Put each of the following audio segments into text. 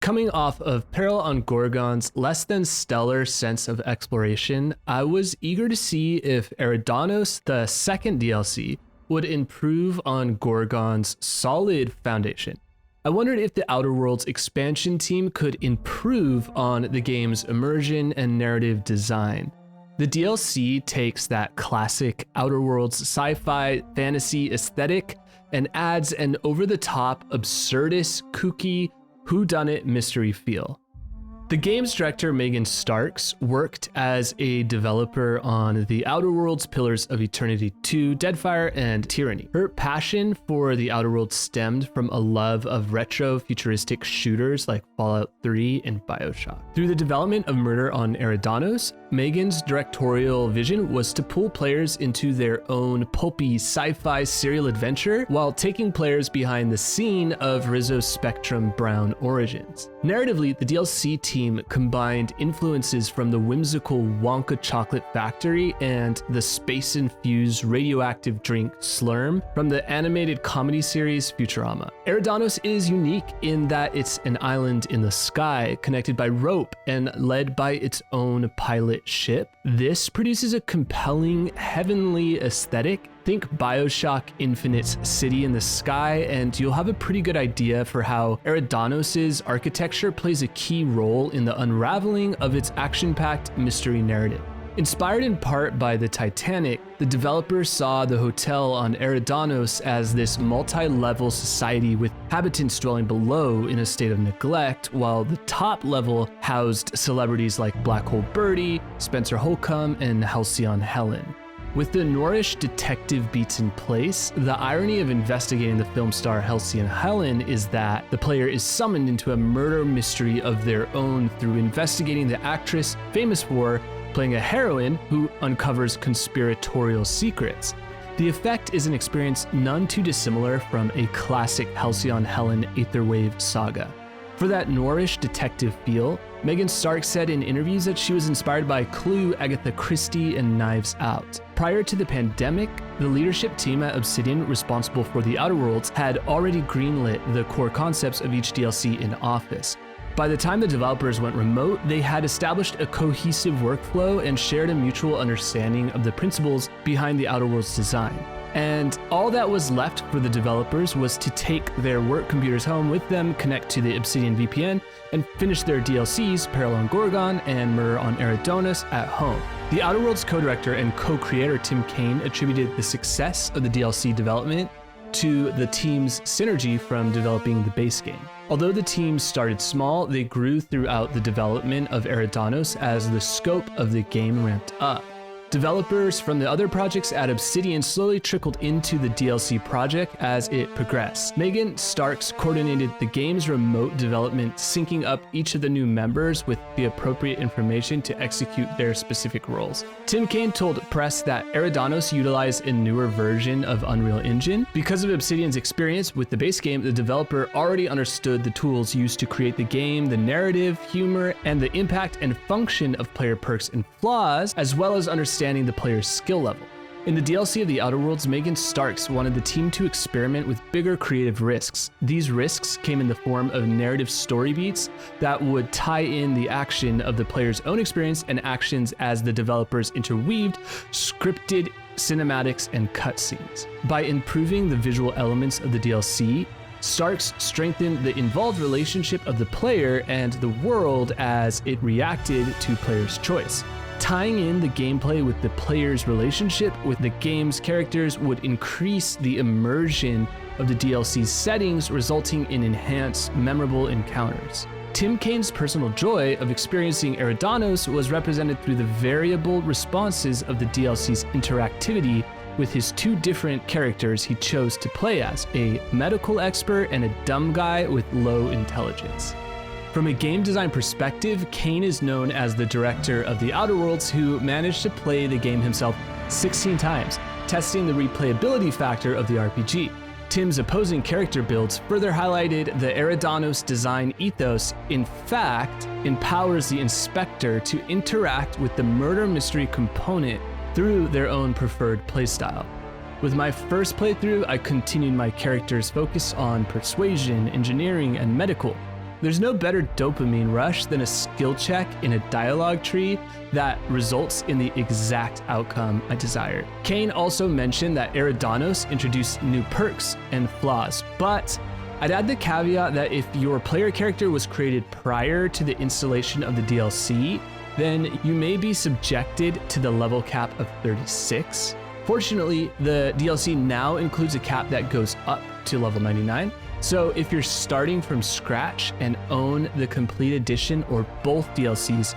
Coming off of Peril on Gorgan's less than stellar sense of exploration, I was eager to see if Eridanos, the second DLC, would improve on Gorgan's solid foundation. I wondered if the Outer Worlds expansion team could improve on the game's immersion and narrative design. The DLC takes that classic Outer Worlds sci-fi fantasy aesthetic and adds an over-the-top, absurdist, kooky, whodunit mystery feel. The game's director, Megan Starks, worked as a developer on the Outer Worlds Pillars of Eternity 2, Deadfire and Tyranny. Her passion for the Outer Worlds stemmed from a love of retro-futuristic shooters like Fallout 3 and Bioshock. Through the development of Murder on Eridanos, Megan's directorial vision was to pull players into their own pulpy sci-fi serial adventure while taking players behind the scene of Rizzo's Spectrum Brown origins. Narratively, the DLC team combined influences from the whimsical Wonka chocolate factory and the space-infused radioactive drink Slurm from the animated comedy series Futurama. Eridanos is unique in that it's an island in the sky, connected by rope and led by its own pilot ship. This produces a compelling, heavenly aesthetic. Think Bioshock Infinite's city in the sky, and you'll have a pretty good idea for how Eridanos' architecture plays a key role in the unraveling of its action-packed mystery narrative. Inspired in part by the Titanic, the developers saw the hotel on Eridanos as this multi-level society with habitants dwelling below in a state of neglect, while the top level housed celebrities like Black Hole Birdie, Spencer Holcomb, and Halcyon Helen. With the Norrish detective beats in place, the irony of investigating the film star Halcyon Helen is that the player is summoned into a murder mystery of their own through investigating the actress famous for playing a heroine who uncovers conspiratorial secrets. The effect is an experience none too dissimilar from a classic Halcyon Helen Aetherwave saga. For that Norrish detective feel, Megan Starks said in interviews that she was inspired by Clue, Agatha Christie, and Knives Out. Prior to the pandemic, the leadership team at Obsidian responsible for the Outer Worlds had already greenlit the core concepts of each DLC in Office. By the time the developers went remote, they had established a cohesive workflow and shared a mutual understanding of the principles behind the Outer Worlds design. And all that was left for the developers was to take their work computers home with them, connect to the Obsidian VPN, and finish their DLCs, Peril on Gorgan and Murder on Eridanos, at home. The Outer Worlds co-director and co-creator Tim Cain attributed the success of the DLC development to the team's synergy from developing the base game. Although the team started small, they grew throughout the development of Eridanos as the scope of the game ramped up. Developers from the other projects at Obsidian slowly trickled into the DLC project as it progressed. Megan Starks coordinated the game's remote development, syncing up each of the new members with the appropriate information to execute their specific roles. Tim Cain told press that Eridanos utilized a newer version of Unreal Engine. Because of Obsidian's experience with the base game, the developer already understood the tools used to create the game, the narrative, humor, and the impact and function of player perks and flaws, as well as understanding the player's skill level. In the DLC of the Outer Worlds, Megan Starks wanted the team to experiment with bigger creative risks. These risks came in the form of narrative story beats that would tie in the action of the player's own experience and actions as the developers interweaved scripted cinematics and cutscenes. By improving the visual elements of the DLC, Starks strengthened the involved relationship of the player and the world as it reacted to player's choice. Tying in the gameplay with the player's relationship with the game's characters would increase the immersion of the DLC's settings, resulting in enhanced, memorable encounters. Tim Cain's personal joy of experiencing Eridanos was represented through the variable responses of the DLC's interactivity with his two different characters he chose to play as, a medical expert and a dumb guy with low intelligence. From a game design perspective, Cain is known as the director of the Outer Worlds who managed to play the game himself 16 times, testing the replayability factor of the RPG. Tim's opposing character builds further highlighted the Eridanos design ethos, in fact, empowers the inspector to interact with the murder mystery component through their own preferred playstyle. With my first playthrough, I continued my character's focus on persuasion, engineering, and medical. There's no better dopamine rush than a skill check in a dialogue tree that results in the exact outcome I desired. Kane also mentioned that Eridanos introduced new perks and flaws, but I'd add the caveat that if your player character was created prior to the installation of the DLC, then you may be subjected to the level cap of 36. Fortunately, the DLC now includes a cap that goes up to level 99. So if you're starting from scratch and own the complete edition or both DLCs,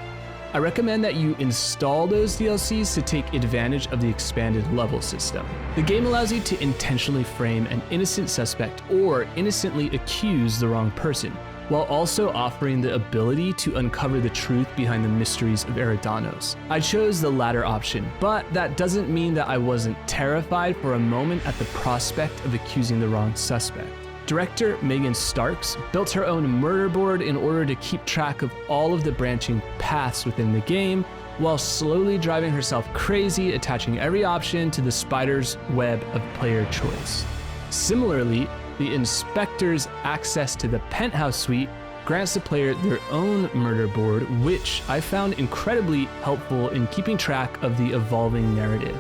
I recommend that you install those DLCs to take advantage of the expanded level system. The game allows you to intentionally frame an innocent suspect or innocently accuse the wrong person, while also offering the ability to uncover the truth behind the mysteries of Eridanos. I chose the latter option, but that doesn't mean that I wasn't terrified for a moment at the prospect of accusing the wrong suspect. Director Megan Starks built her own murder board in order to keep track of all of the branching paths within the game, while slowly driving herself crazy, attaching every option to the spider's web of player choice. Similarly, the inspector's access to the penthouse suite grants the player their own murder board, which I found incredibly helpful in keeping track of the evolving narrative.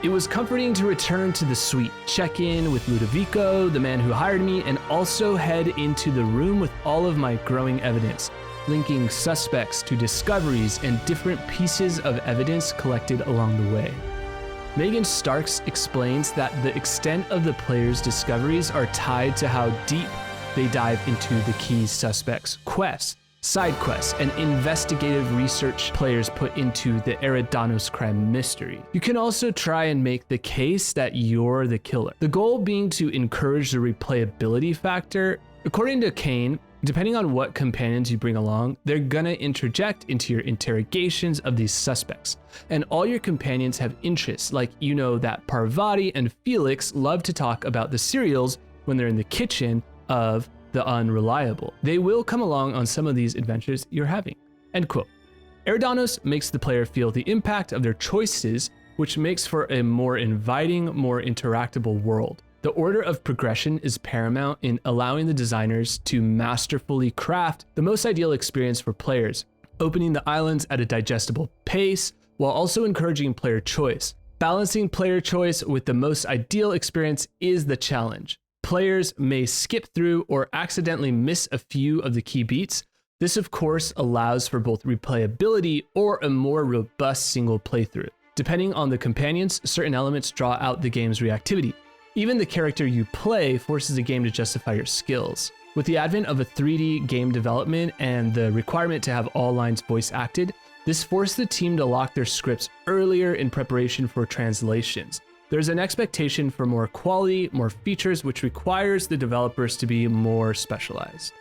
It was comforting to return to the suite, check in with Ludovico, the man who hired me, and also head into the room with all of my growing evidence, linking suspects to discoveries and different pieces of evidence collected along the way. Megan Starks explains that the extent of the player's discoveries are tied to how deep they dive into the key suspects' quests, side quests, and investigative research players put into the Eridanos crime mystery. You can also try and make the case that you're the killer, the goal being to encourage the replayability factor. According to Kane, depending on what companions you bring along, they're gonna interject into your interrogations of these suspects. And all your companions have interests, like you know that Parvati and Felix love to talk about the cereals when they're in the kitchen of the Unreliable. They will come along on some of these adventures you're having. End quote. Eridanos makes the player feel the impact of their choices, which makes for a more inviting, more interactable world. The order of progression is paramount in allowing the designers to masterfully craft the most ideal experience for players, opening the islands at a digestible pace while also encouraging player choice. Balancing player choice with the most ideal experience is the challenge. Players may skip through or accidentally miss a few of the key beats. This, of course, allows for both replayability or a more robust single playthrough. Depending on the companions, certain elements draw out the game's reactivity. Even the character you play forces the game to justify your skills. With the advent of a 3D game development and the requirement to have all lines voice acted, this forced the team to lock their scripts earlier in preparation for translations. There's an expectation for more quality, more features, which requires the developers to be more specialized.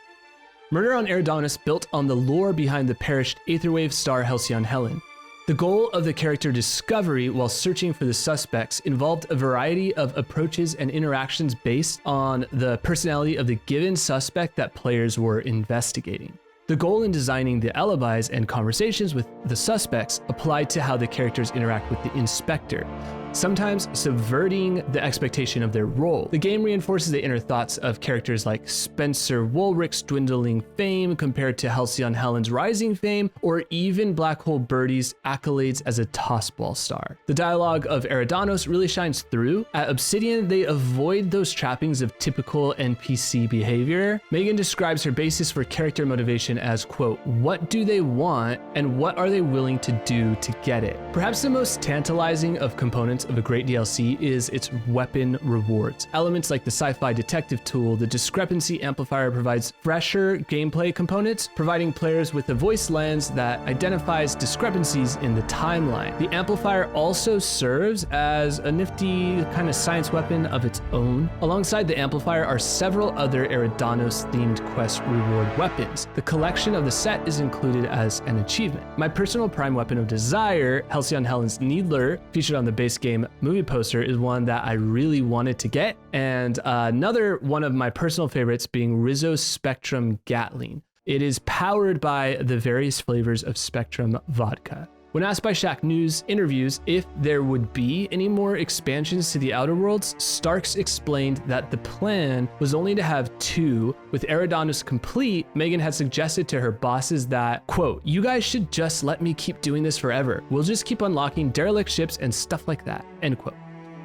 Murder on Eridanos built on the lore behind the perished Aetherwave star Halcyon Helen. The goal of the character discovery while searching for the suspects involved a variety of approaches and interactions based on the personality of the given suspect that players were investigating. The goal in designing the alibis and conversations with the suspects applied to how the characters interact with the inspector, sometimes subverting the expectation of their role. The game reinforces the inner thoughts of characters like Spencer Woolrich's dwindling fame compared to Halcyon Helen's rising fame, or even Black Hole Birdie's accolades as a tossball star. The dialogue of Eridanos really shines through. At Obsidian, they avoid those trappings of typical NPC behavior. Megan describes her basis for character motivation as, quote, what do they want and what are they willing to do to get it? Perhaps the most tantalizing of components of a great DLC is its weapon rewards. Elements like the sci-fi detective tool, the discrepancy amplifier provides fresher gameplay components, providing players with a voice lens that identifies discrepancies in the timeline. The amplifier also serves as a nifty kind of science weapon of its own. Alongside the amplifier are several other Eridanos-themed quest reward weapons. The collection of the set is included as an achievement. My personal prime weapon of desire, Halcyon Helen's Needler, featured on the base game movie poster, is one that I really wanted to get, and another one of my personal favorites being Rizzo's Spectrum Gatling. It is powered by the various flavors of Spectrum vodka. When asked by Shack News interviews if there would be any more expansions to the Outer Worlds, Starks explained that the plan was only to have 2. With Eridanos complete, Megan had suggested to her bosses that, quote, "You guys should just let me keep doing this forever. We'll just keep unlocking derelict ships and stuff like that," end quote.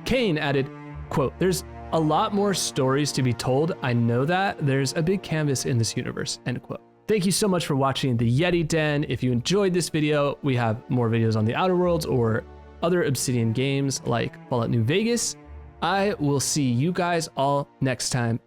Kane added, quote, "There's a lot more stories to be told. I know that. There's a big canvas in this universe," end quote. Thank you so much for watching the Yeti Den. If you enjoyed this video, we have more videos on the Outer Worlds or other Obsidian games like Fallout New Vegas. I will see you guys all next time.